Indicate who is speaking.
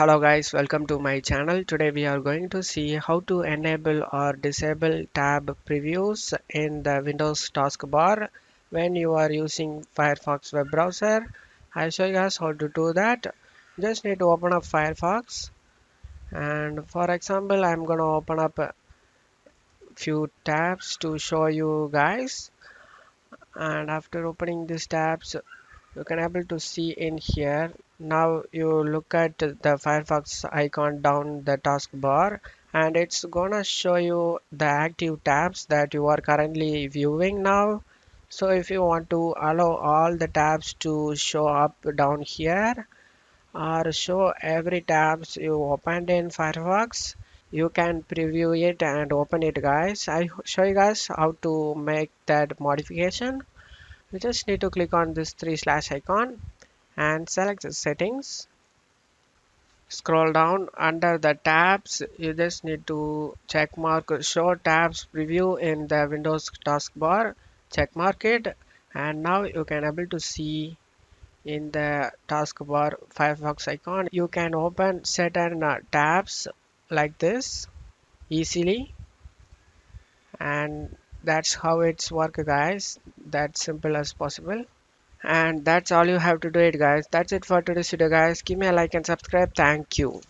Speaker 1: Hello guys, welcome to my channel. Today we are going to see how to enable or disable tab previews in the Windows taskbar when you are using Firefox web browser. I'll show you guys how to do that. Just need to open up Firefox, and for example I'm gonna open up a few tabs to show you guys. And after opening these tabs, you can able to see in here. Now you look at the Firefox icon down the taskbar, and it's gonna show you the active tabs that you are currently viewing now. So if you want to allow all the tabs to show up down here, or show every tabs you opened in Firefox, you can preview it and open it guys. I show you guys how to make that modification. You just need to click on this three slash icon and select the settings. Scroll down under the tabs. You just need to check mark show tabs preview in the Windows taskbar. Check mark it, and now you can able to see in the taskbar Firefox icon. You can open certain tabs like this easily, and that's how it's work guys. That's simple as possible. And that's all you have to do it guys. That's it for today's video guys. Give me a like and subscribe. Thank you.